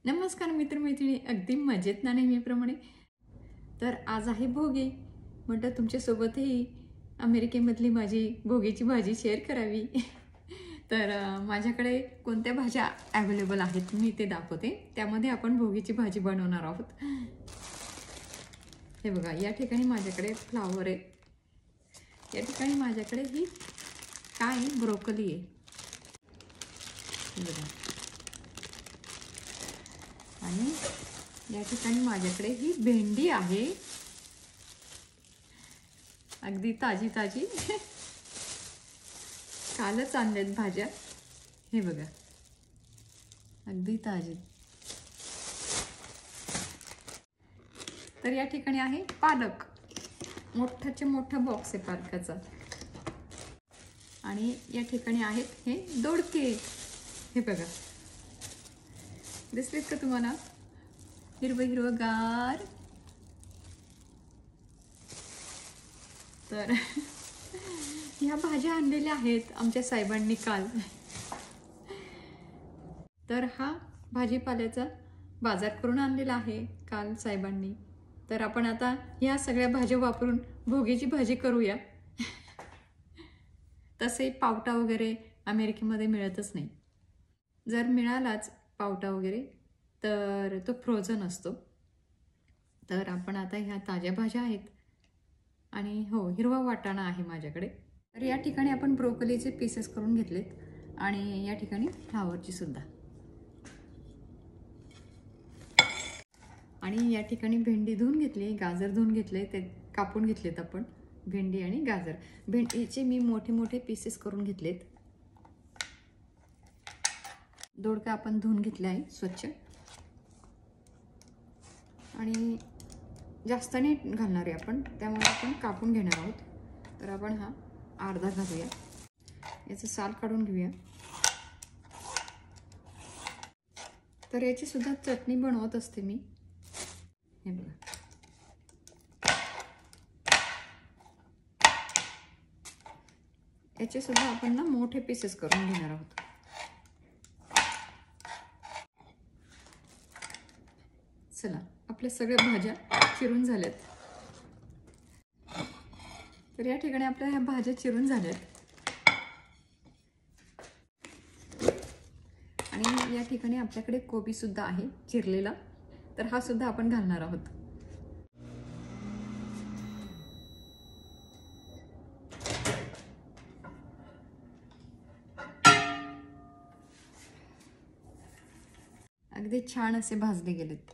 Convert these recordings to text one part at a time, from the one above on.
नमस्कार मित्रमैत्रिणी, अगदी मजेत ना नेहमीप्रमाणे. तर आज आहे भोगी. म्हटलं तुमच्यासोबतही अमेरिकेमधली माझी भोगीची भाजी शेअर करावी. तर माझ्याकडे कोणत्या भाज्या अवेलेबल आहेत मी ते दाखवते. त्यामध्ये आपण भोगीची भाजी बनवणार आहोत. हे बघा, या ठिकाणी माझ्याकडे फ्लावर आहे. या ठिकाणी माझ्याकडे ही काय आहे, ब्रोकली आहे. हे बघा, आणि या ठिकाणी माझ्याकडे ही भेंडी आहे, अगदी ताजी ताजी. कालच आणल्यात भाज्या. हे बघा, अगदी ताजी. तर या ठिकाणी आहे पालक. मोठाच्या मोठा बॉक्स आहे पालकाचा. आणि या ठिकाणी आहेत हे दोडके. हे बघा, दिसलेत का तुम्हाला? हिरवं हिरवंगार. तर ह्या भाज्या आणलेल्या आहेत आमच्या साहेबांनी काल. तर हा भाजीपाल्याचा बाजार करून आणलेला आहे काल साहेबांनी. तर आपण आता ह्या सगळ्या भाज्या वापरून भोगीची भाजी करूया. तसे पावटा वगैरे अमेरिकेमध्ये मिळतच नाही. जर मिळालाच पावटा वगैरे तर तो फ्रोझन असतो. तर आपण आता ह्या ताज्या भाज्या आहेत. आणि हो, हिरवा वाटाणा आहे माझ्याकडे. तर या ठिकाणी आपण ब्रोकलीचे पीसेस करून घेतलेत आणि या ठिकाणी फ्लावरची सुद्धा. आणि या ठिकाणी भेंडी धुवून घेतली, गाजर धुवून घेतले, ते कापून घेतलेत आपण. भेंडी आणि गाजर. भेंडीचे मी मोठे मोठे पीसेस करून घेतलेत. दोडका आपण धुवून घेतला आहे स्वच्छ. आणि जास्त नाही घालणार आहे आपण, त्यामुळे आपण कापून घेणार आहोत. तर आपण हा अर्धा घालूया. याचं साल काढून घेऊया. तर याची सुद्धा चटणी बनवत असते मी. हे बघा, याचे सुद्धा आपण ना मोठे पीसेस करून घेणार आहोत. चला, आपल्या सगळ्या भाज्या चिरून झाल्यात. तर या ठिकाणी आपल्या ह्या भाज्या चिरून झाल्यात. आणि या ठिकाणी आपल्याकडे कोबी सुद्धा आहे चिरलेला. तर हा सुद्धा आपण घालणार आहोत. अगदी छान असे भाजले गेलेत.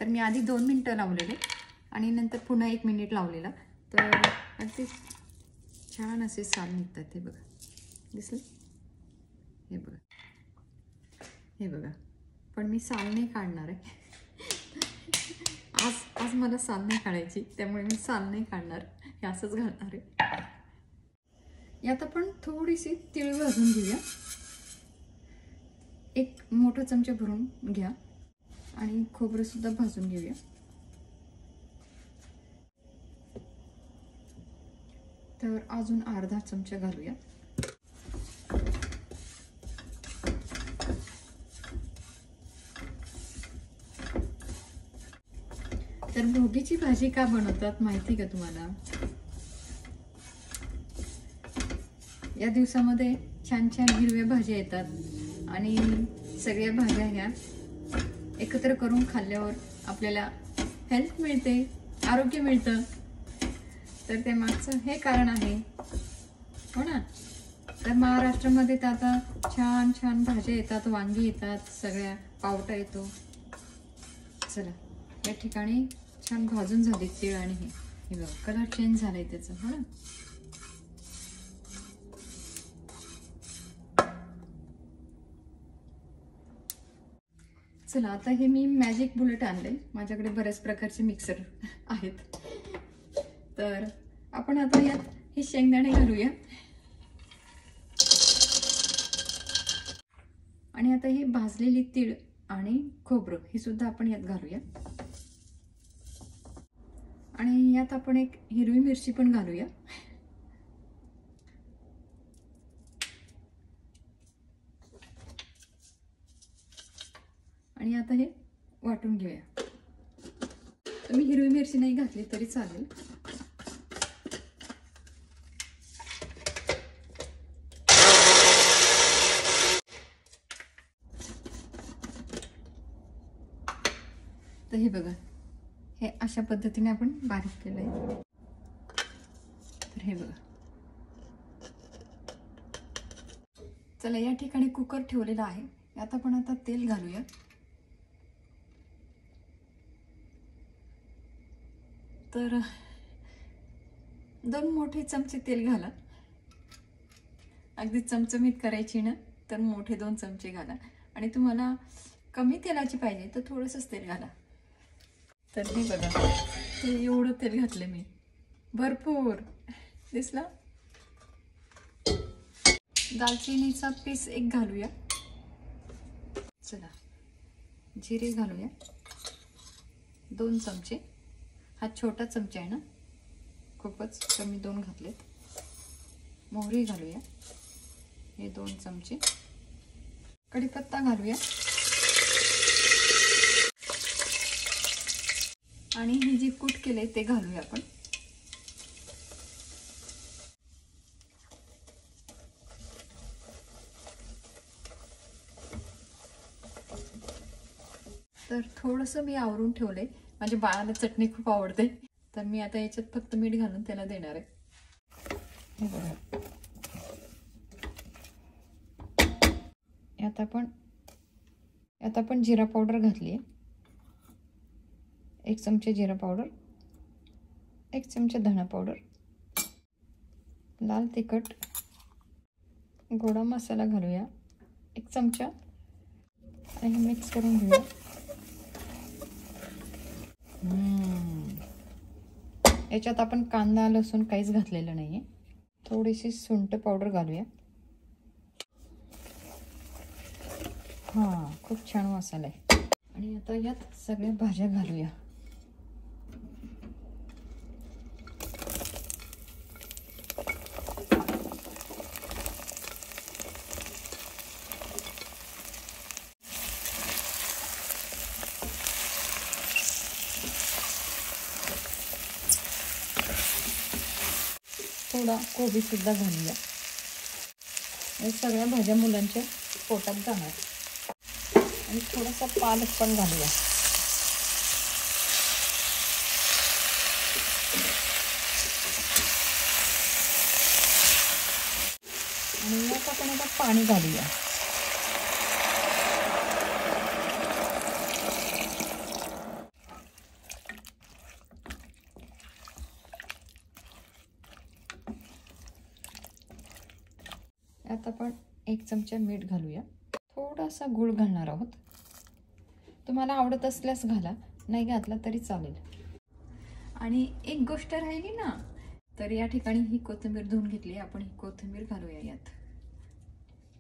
तर मी आधी 2 मिनिटं लावलेले आणि नंतर पुन्हा 1 मिनिट लावलेला. तर अगदी छान असे साल निघतात. हे बघा, दिसले? हे बघा, हे बघा. पण मी साल नाही काढणार आहे. आज मला साल नाही काढायची, त्यामुळे मी साल नाही काढणार, हे असंच घालणार आहे. यात आपण थोडीशी तीळ भाजून घेऊया. 1 मोठा चमचा भरून घ्या. आणि खोबरं सुद्धा भाजून घेऊया. तर अजून अर्धा चमचा घालूया. तर भोगीची भाजी का बनवतात माहिती का तुम्हाला? या दिवसामध्ये छान छान हिरव्या भाज्या येतात आणि सगळ्या भाज्या ह्या एकत्र करून खाल्ल्यावर आपल्याला हेल्थ मिळते, आरोग्य मिळतं. तर त्या मागचं हे कारण आहे, हो ना? तर महाराष्ट्रामध्ये तर आता छान छान भाज्या येतात, वांगी येतात, सगळ्या पावटा येतो. चला, या ठिकाणी छान भाजून झाले तीळ आणि हे बघा, कलर चेंज झालाय त्याचा, हो ना? चला, आता हे मी मॅजिक बुलेट आणले. माझ्याकडे बऱ्याच प्रकारचे मिक्सर आहेत. तर आपण आता यात हे शेंगदाणे घालूया. आणि आता ही भाजलेली तीळ आणि खोबरं हे सुद्धा आपण यात घालूया. आणि यात आपण एक हिरवी मिरची पण घालूया. आणि आता हे वाटून घेऊया. तुम्ही हिरवी मिरची नाही घातली तरी चालेल. तर हे बघा, हे अशा पद्धतीने आपण बारीक केलंय. तर हे बघा. चला, या ठिकाणी कुकर ठेवलेला आहे. यात आपण आता तेल घालूया. तर 2 मोठे चमचे तेल घाला. अगदी चमचमीत करायची ना तर मोठे 2 चमचे घाला. आणि तुम्हाला कमी तेलाची पाहिजे तर थोडंसंच तेल घाला. तर हे बघा, हे एवढं तेल घातलं मी, भरपूर दिसला. दालचिनीचा पीस 1 घालूया. चला, जिरे घालूया 2 चमचे. हा छोटा चमचा आहे ना, खूपच, तर मी 2 घातलेत. मोहरी घालूया, हे 2 चमचे. कढीपत्ता घालूया. आणि ही जी कूट केले ते घालूया आपण. तर थोडंसं मी आवरून ठेवलंय. माझ्या बाळाला चटणी खूप आवडते, तर मी आता याच्यात फक्त मीठ घालून त्याला देणार आहे. यात आपण जिरा पावडर घातली आहे. 1 चमचा जिरा पावडर, 1 चमचा धना पावडर, लाल तिखट, गोडा मसाला घालूया 1 चमचा आणि मिक्स करून घेऊया. याच्यात आपण कांदा लसूण काहीच घातलेलं नाहीये. थोडीशी सुंठ पावडर घालूया. खूप छान मसाला आहे. आणि आता यात सगळ्या भाज्या घालूया. थोडा कोबी सुद्धा घालूया. या सगळ्या भाज्या मुलांच्या पोटात जाणार. आणि थोडासा पालक पण घालूया. आणि यात आपण आता पाणी घालूया. यात आपण 1 चमचा मीठ घालूया. थोडासा गूळ घालणार आहोत. तुम्हाला आवडत असल्यास घाला, नाही घातला तरी चालेल. आणि एक गोष्ट राहिली ना, तर या ठिकाणी ही कोथिंबीर धुवून घेतली. आपण ही कोथिंबीर घालूया यात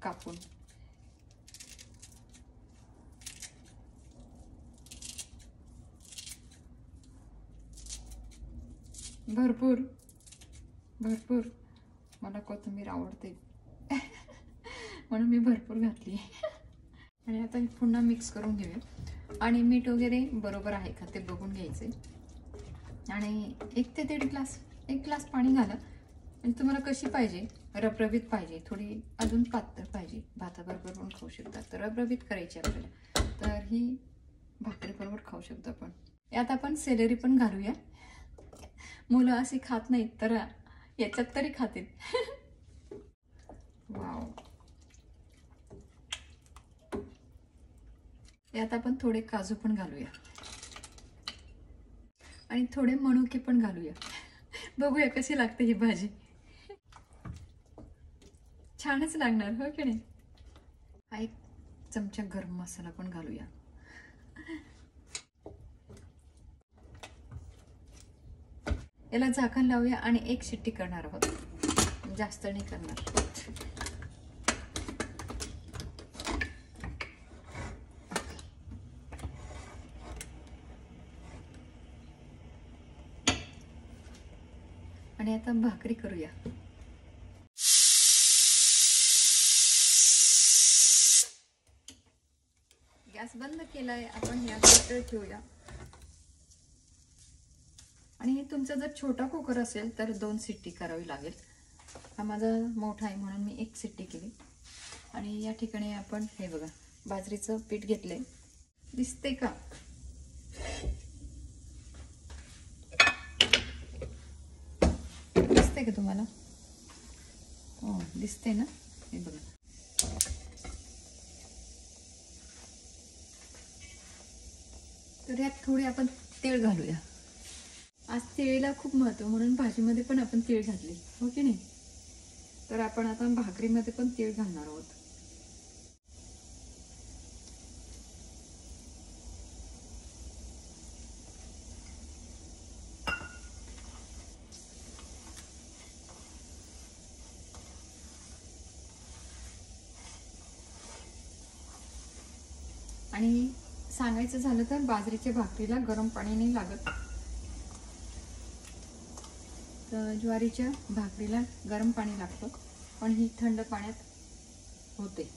कापून. भरपूर भरपूर मला कोथिंबीर आवडते म्हणून मी भरपूर घातली. आणि आता पुन्हा मिक्स करून घेऊया. आणि मीठ वगैरे बरोबर आहे का ते बघून घ्यायचे. आणि 1 ते 1.5 ग्लास, 1 ग्लास पाणी घाला. आणि तुम्हाला कशी पाहिजे, रबरबीत पाहिजे, थोडी अजून पातळ पाहिजे, भाताबरोबर पण खाऊ शकता. तर रबरबीत करायची आपल्याला, तर ही भाकरी बरोबर खाऊ शकतो आपण. यात आपण सेलरी पण घालूया. मुलं अशी खात नाहीत तर याच्यात तरी खातील. वाव. यात आपण थोडे काजू पण घालूया. आणि थोडे मनुके पण घालूया. बघूया कशी लागते ही भाजी. छानच लागणार, हो की नाही. हा 1 चमचा गरम मसाला पण घालूया. याला झाकण लावूया आणि 1 शिट्टी करणार आहोत, जास्त नाही करणार. आणि आता भाकरी करूया. गॅस बंद केलाय आपण याकडे ठेवूया. आणि हे तुमचा जर छोटा कुकर असेल तर 2 शिट्टी करावी लागेल. हा माझा मोठा आहे म्हणून मी 1 शिट्टी केली. आणि या ठिकाणी आपण हे बघा बाजरीचं पीठ घेतलंय. दिसते का? दिसते का तुम्हाला? हो दिसते ना. हे बघा तर यात थोडी आपण तीळ घालूया. आज तिळीला खूप महत्व म्हणून भाजीमध्ये पण आपण तीळ घातली, हो की नाही? तर आपण आता भाकरीमध्ये पण तीळ घालणार आहोत. आणि सांगायचं झालं तर बाजरीच्या भाकरीला गरम पाणी नाही लागत. तर ज्वारीच्या भाकरीला गरम पाणी लागतं, पण ही थंड पाण्यात होते.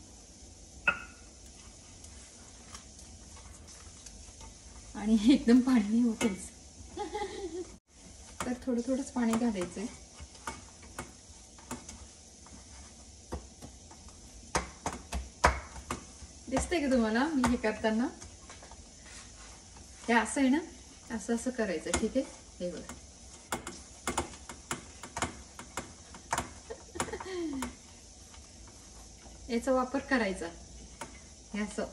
आणि एकदम पाणी होतेच. तर थोडं थोडंच पाणी घालायचंय. दिसतंय का तुम्हाला मी हे करताना? हे असं आहे ना, असं असं करायचं. ठीक आहे, हे बघा. याचा वापर करायचा. हे असं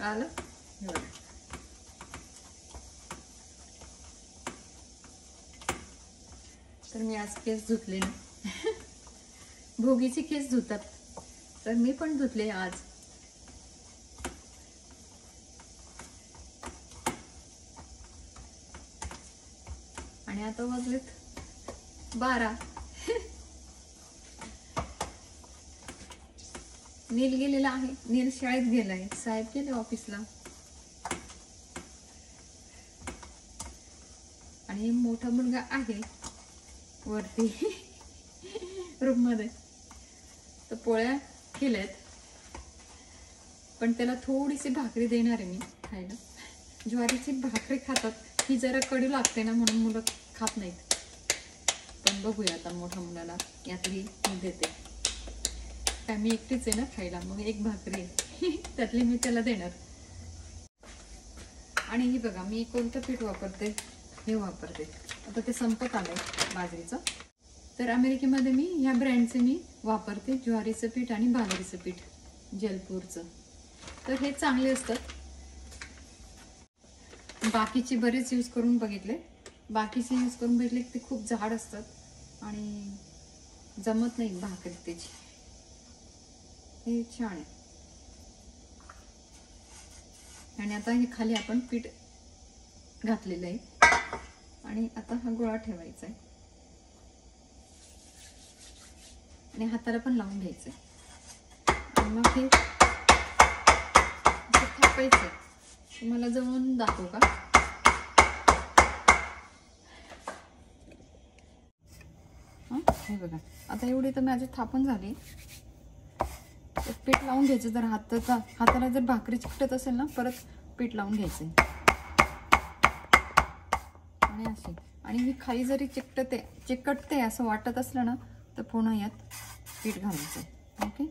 आलं, हे बघा. तर मी आज केस धुतले ना. भोगीचे केस धुतात, तर मी पण धुतले आज. आणि आता वाजलेत 12. नील गेलेला आहे. नील शाळेत गेलाय. साहेब गेले ऑफिसला. आणि मोठा मुलगा आहे वरती रूम मध्ये. तर पोळ्या केल्यात, पण त्याला थोडीशी भाकरी देणार आहे मी खायला. ज्वारीची भाकरी खातात, ही जरा कडू लागते ना म्हणून मुलं खात नाहीत. पण बघूया आता मोठ्या मुलाला यातली मी देते. काय मी एकटीच आहे ना खायला, मग 1 भाकरी त्यातली मी त्याला देणार. आणि ही बघा मी कोणतं पीठ वापरते, हे वापरते. आता ते संपत आलंय बाजरीचं. तर अमेरिकेमध्ये मी ह्या ब्रँडचे मी वापरते, ज्वारीचं पीठ आणि बाजरीचं पीठ, जलपूरचं. तर हे चांगले असतात. बाकीचे बरेच यूज करून बघितले. बाकीचे यूज करून बघितले ते खूप जाड असतात आणि जमत नाही भाकरी त्याची. हे छान आहे. आणि आता हे खाली आपण पीठ घातलेलं आहे. आणि आता हा गोळा ठेवायचा आहे आणि हाताला पण लावून घ्यायचं. आणि मग हे थापायचं. तुम्हाला जवळून दाखवू का? हे बघा आता एवढी तर माझी थापून झाली. पीठ लावून घ्यायचं. जर हाताला जर भाकरी चिकटत असेल ना, परत पीठ लावून घ्यायचं. आणि असे. आणि ही खाली जरी चिकटते असं वाटत असलं ना, तर पुन्हा यात पीठ घालायचं. ओके.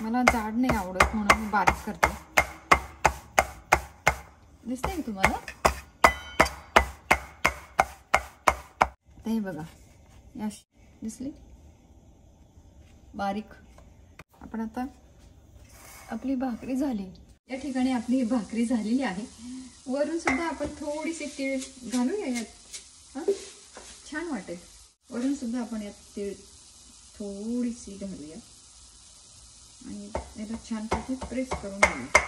मला जाड नाही आवडत म्हणून मी बारीक करते. दिसतंय का तुम्हाला? ते बघा दिसली बारीक. आपण आता आपली भाकरी झाली. या ठिकाणी आपली भाकरी झालेली आहे. वरून सुद्धा आपण थोडीशी तीळ घालूया यात. छान वाटेल. वरून सुद्धा आपण यात तीळ थोडीशी घालूया आणि याला छानपैकी प्रेस करून घेऊया.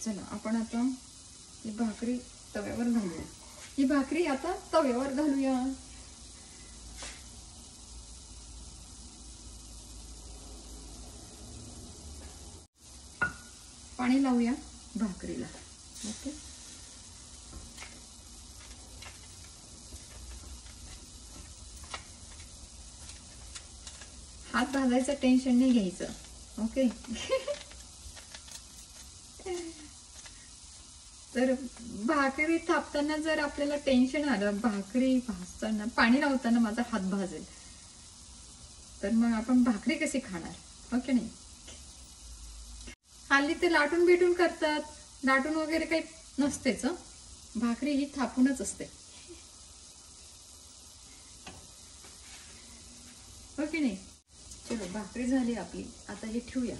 चला आपण आता ही भाकरी तव्यावर घालूया. ही भाकरी आता तव्यावर घालूया. पाणी लावूया भाकरीला. ओके. हात भाजायचं टेन्शन नाही घ्यायचं. ओके. तर भाकरी थापताना जर आपल्याला टेन्शन आलं, भाकरी भाजताना पाणी लावताना माझा हात भाजेल, तर मग आपण भाकरी कशी खाणार? ओके नाही. हल्ली ते लाटून भेटून करतात, लाटून वगैरे काही नसतेच. भाकरी ही थापूनच असते. ओके नाही. चलो भाकरी झाली आपली, आता हे ठेवूया.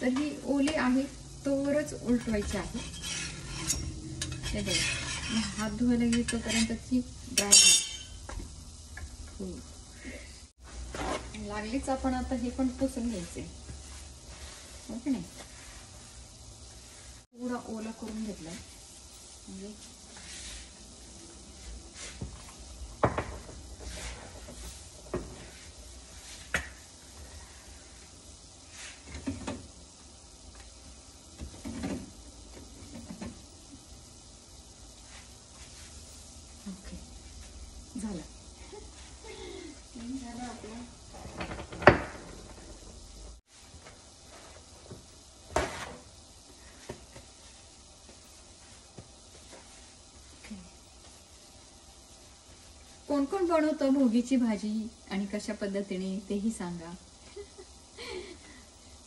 तर ही ओली आहे तोवरच उलटवायची आहे. हे बघा, हात धुवायला गेली तोपर्यंत ती ड्राय लागलीच. आपण आता हे पण पुसून घ्यायचे. ओके नाही. थोडा ओला करून घेतला म्हणजे ओके झालं. झालं आपलं. कोण कोण बनवतं भोगीची भाजी आणि कशा पद्धतीने तेही सांगा.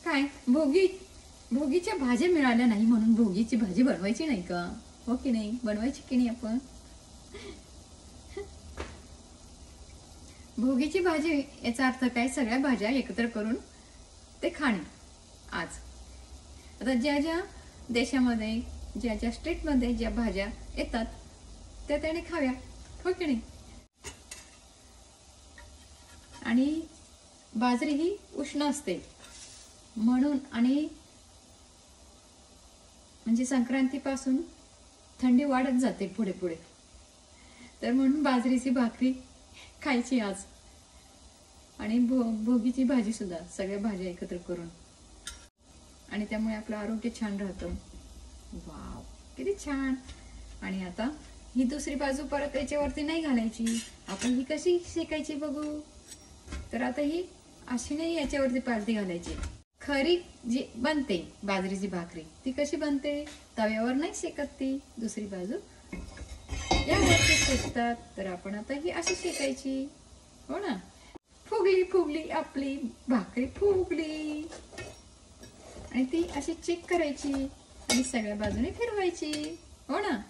काय भोगीच्या भाज्या मिळाल्या नाही म्हणून भोगीची भाजी बनवायची नाही का? हो की नाही? बनवायची की नाही आपण? भोगीची भाजी याचा अर्थ काय? सगळ्या भाज्या एकत्र करून ते खाणे. आज आता ज्या ज्या देशामध्ये, ज्या ज्या स्टेटमध्ये ज्या भाज्या येतात त्या त्याने खाव्या. हो की नाही? आणि बाजरी ही उष्ण असते म्हणून, आणि म्हणजे संक्रांतीपासून थंडी वाढत जाते पुढे पुढे, तर म्हणून बाजरीची भाकरी खायची आज. आणि भोगीची भाजी सुद्धा, सगळ्या भाज्या एकत्र करून, आणि त्यामुळे आपलं आरोग्य छान राहतं. वाव, किती छान. आणि आता ही दुसरी बाजू परत याच्यावरती नाही घालायची. आपण ही कशी शेकायची बघू. तर आता ही अशी नाही याच्यावरती पालथी घालायची. खरी जी बनते बाजरीची भाकरी ती कशी बनते? तव्यावर नाही शेकत ती, दुसरी बाजू यावरती शेकतात. तर आपण आता ही अशी शेकायची. हो ना. फुगली फुगली आपली भाकरी, फुगली. आणि ती अशी चेक करायची आणि सगळ्या बाजूने फिरवायची. हो ना.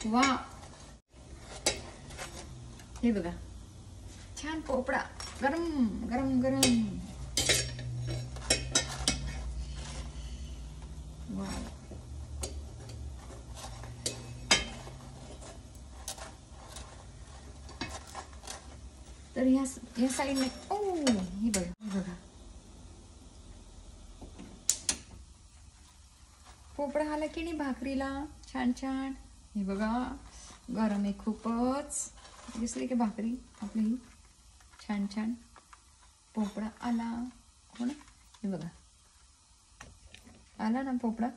वा, हे बघा, छान पोपळा गरम गरम गरम. वा, तर ह्या साईडने हे बघा, हे बघा, पोपळा आला की नाही भाकरीला छान छान. हे बघा, गरम आहे खूपच. दिसली की भाकरी आपली छान छान. पोपळा आला. हो ना. हे बघा, आला ना पोपळा.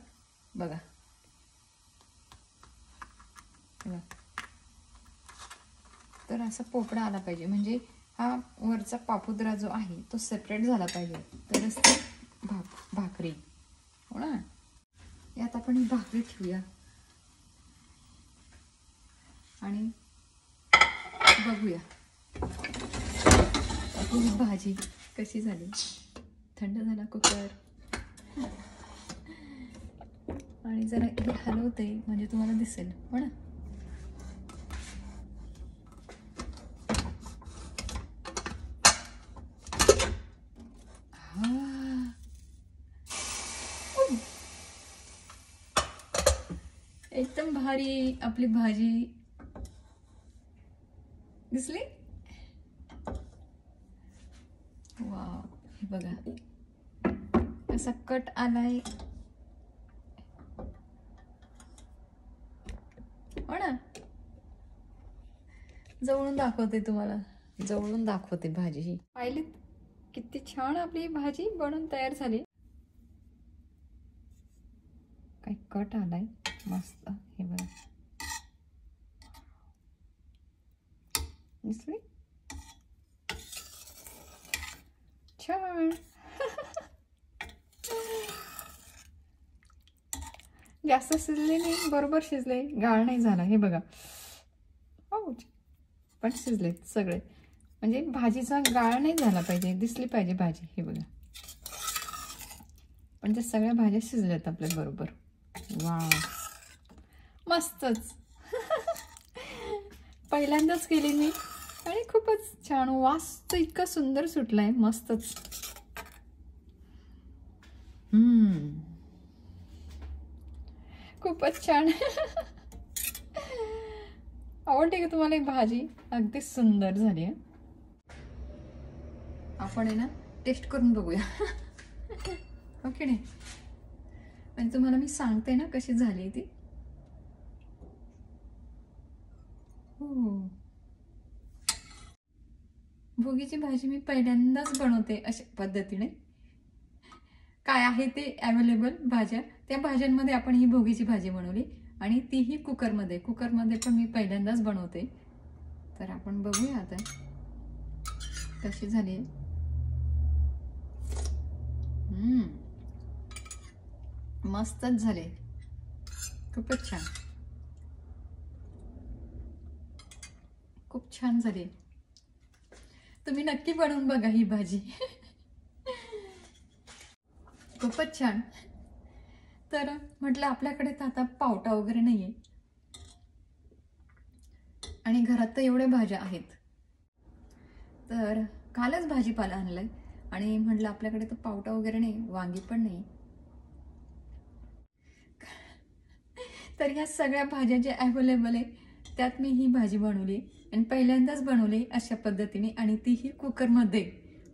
बघा, तर असा पोपळा आला पाहिजे, म्हणजे हा वरचा पापुद्रा जो आहे तो सेपरेट झाला पाहिजे, तरच ती भाकरी. हो ना. यात आपण ही भाकरी ठेवूया आणि बघूया आपली भाजी कशी झाली. थंड झाला कुकर, आणि जरा हे हलवते म्हणजे तुम्हाला दिसेल. हो ना. एकदम भारी आपली भाजी दिसली. वाव, हे बघा असा कट आलाय. हो ना. जवळून दाखवते तुम्हाला, जवळून दाखवते भाजी ही. पाहिली किती छान आपली भाजी बनून तयार झाली. एक कट आलाय मस्त. हे बघा दिसली छान. जास्त शिजले नाही, बरोबर शिजले, गाळ नाही झाला. हे बघा हो, पण शिजलेत सगळे. म्हणजे भाजीचा गाळ नाही झाला पाहिजे, दिसली पाहिजे भाजी. हे बघा पण त्या सगळ्या भाज्या शिजल्यात आपल्या बरोबर. वाव मस्तच. पहिल्यांदाच केली मी आणि खूपच छान. वास तर इतका सुंदर सुटलाय, मस्तच. खूपच छान. आवडते का तुम्हाला ही भाजी? अगदी सुंदर झाली आहे. आपण आहे ना टेस्ट करून बघूया. ओके नाही, आणि तुम्हाला मी सांगते ना कशी झाली ती. भोगीची भाजी मी पहिल्यांदाच बनवते अशा पद्धतीने. काय आहे ते अवेलेबल भाज्या, त्या भाज्यांमध्ये आपण ही भोगीची भाजी बनवली आणि तीही कुकरमध्ये. कुकरमध्ये पण मी पहिल्यांदाच बनवते. तर आपण बघूया आता कशी झाली. मस्तच झाले, खूपच छान, खूप छान झाली. तुम्ही नक्की बनवून बघा ही भाजी. खूपच छान. तर म्हटलं आपल्याकडे तर आता पावटा वगैरे नाहीये आणि घरात तर एवढ्या भाज्या आहेत. तर कालच भाजीपाला आणलाय आणि म्हटलं आपल्याकडे तर पावटा वगैरे नाही, वांगी पण नाही. तर ह्या सगळ्या भाज्या ज्या अवेलेबल आहे त्यात मी ही भाजी बनवली आणि पहिल्यांदाच बनवली अशा पद्धतीने, आणि तीही कुकरमध्ये.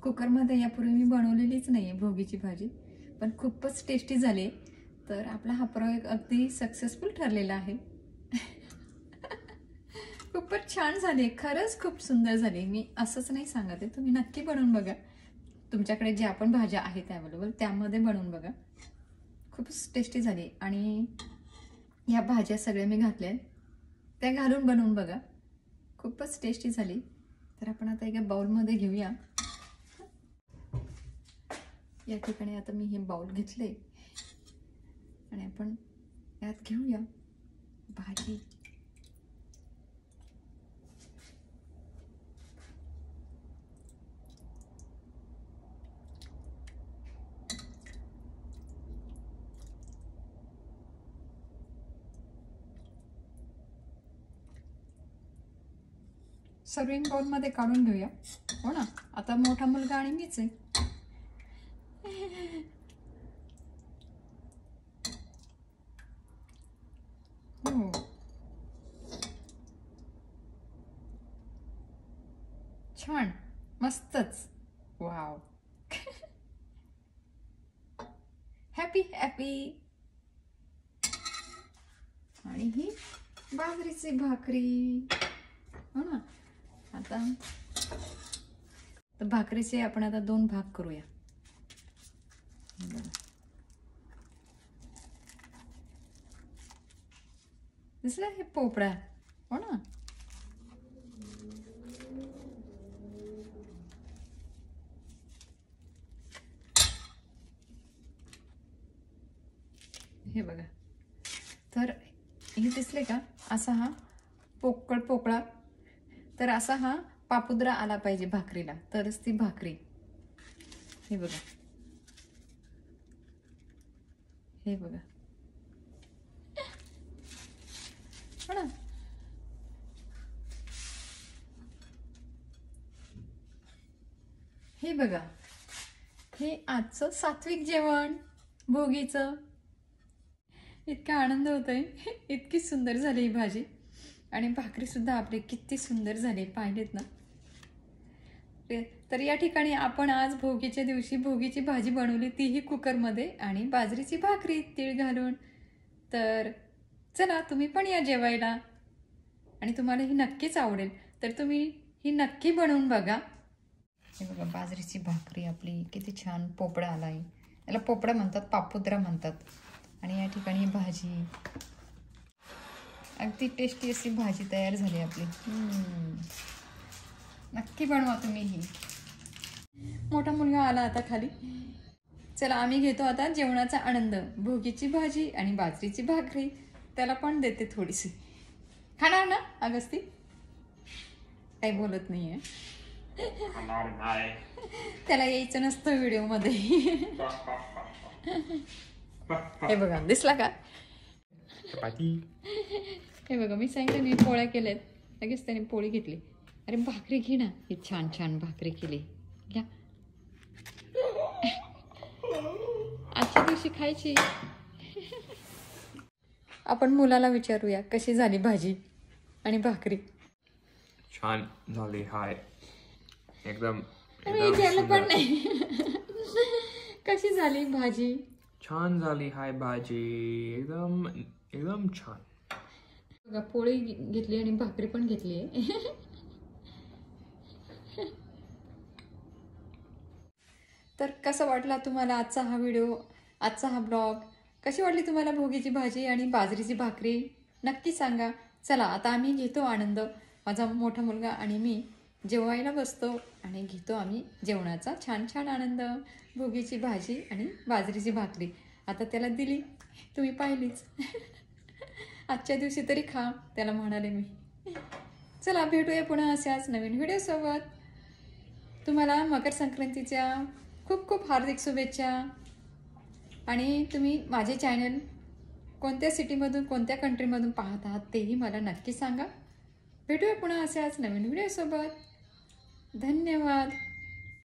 कुकरमध्ये यापूर्वी मी बनवलेलीच नाही आहे भोगीची भाजी, पण खूपच टेस्टी झाली. तर आपला हा प्रयोग अगदी सक्सेसफुल ठरलेला आहे. खूपच छान झाली, खरंच खूप सुंदर झाली. मी असंच नाही सांगत आहे, तुम्ही नक्की बनवून बघा. तुमच्याकडे ज्या पण भाज्या आहेत अवेलेबल त्यामध्ये बनवून बघा. खूपच टेस्टी झाली. आणि ह्या भाज्या सगळ्या मी घातल्या त्या घालून बनवून बघा, खूपच टेस्टी झाली. तर आपण आता एका बाउलमध्ये घेऊया. या ठिकाणी आता मी हे बाउल घेतले आणि आपण यात घेऊया भाजी. सर्विंग बाउलमध्ये काढून घेऊया. हो ना, आता मोठा मुलगा आणि मीच आहे. हो छान, मस्तच. वाव. Happy happy. आणि ही बाजरीची भाकरी. हो ना, आता तर भाकरीचे आपण आता 2 भाग करूया. दिसलं हे पोपळा. हो ना, हे बघा. तर हे दिसले का, असा हा पोकळा. तर असा हा पापुद्रा आला पाहिजे भाकरीला, तरच ती भाकरी. हे बघा, हे बघा. हो ना, हे बघा. हे आजचं सात्विक जेवण भोगीचं. इतका आनंद होतोय, इतकी सुंदर झाली ही भाजी. आणि भाकरी सुद्धा आपली किती सुंदर झाली, पाहिलेत ना. तर या ठिकाणी आपण आज भोगीच्या दिवशी भोगीची भाजी बनवली, तीही कुकरमध्ये, आणि बाजरीची भाकरी तीळ घालून. तर चला तुम्ही पण या जेवायला, आणि तुम्हाला ही नक्कीच आवडेल. तर तुम्ही ही नक्की बनवून बघा. हे बघा, बाजरीची भाकरी आपली किती छान पोपळा आलाय. याला पोपळा म्हणतात, पापुद्रा म्हणतात. आणि या ठिकाणी भाजी, अगदी टेस्टी अशी भाजी तयार झाली आपली. नक्की बनवा तुम्ही ही. मोठा मुलगा आला आता खाली. चला आम्ही घेतो आता जेवणाचा आनंद. भोगीची भाजी आणि बाजरीची भाकरी त्याला पण देते थोडीशी. खाणार ना अगस्ती? काही बोलत नाहीये. त्याला यायचं नसतं व्हिडिओमध्ये. हे बघा दिसला का? हे बघा मी सांगितलं मी पोळ्या केल्यात. लगेच त्याने पोळी घेतली. अरे भाकरी घे ना. ही छान छान भाकरी केली. घ्या. आजच्या दिवशी खायची. आपण मुलाला विचारूया कशी झाली भाजी आणि भाकरी. छान झाली हाय. एकदम विचारलं पण नाही. कशी झाली भाजी? छान झाली हाय भाजी. एकदम एकदम छान. बघा पोळी घेतली आणि भाकरी पण घेतली आहे. तर कसं वाटला तुम्हाला आजचा हा व्हिडिओ, आजचा हा ब्लॉग? कशी वाटली तुम्हाला भोगीची भाजी आणि बाजरीची भाकरी? नक्की सांगा. चला आता आम्ही घेतो आनंद. माझा मोठा मुलगा आणि मी जेवायला बसतो आणि घेतो आम्ही जेवणाचा छान छान आनंद. भोगीची भाजी आणि बाजरीची भाकरी आता त्याला दिली, तुम्ही पाहिलीच. आजच्या दिवशी तरी खा त्याला म्हणाले मी. चला भेटूया पुन्हा अशाच नवीन व्हिडिओसोबत. तुम्हाला मकर संक्रांतीच्या खूप खूप हार्दिक शुभेच्छा. आणि तुम्ही माझे चॅनल कोणत्या सिटीमधून कोणत्या कंट्रीमधून पाहत आहात तेही मला नक्की सांगा. भेटूया पुन्हा अशाच नवीन व्हिडिओसोबत. धन्यवाद.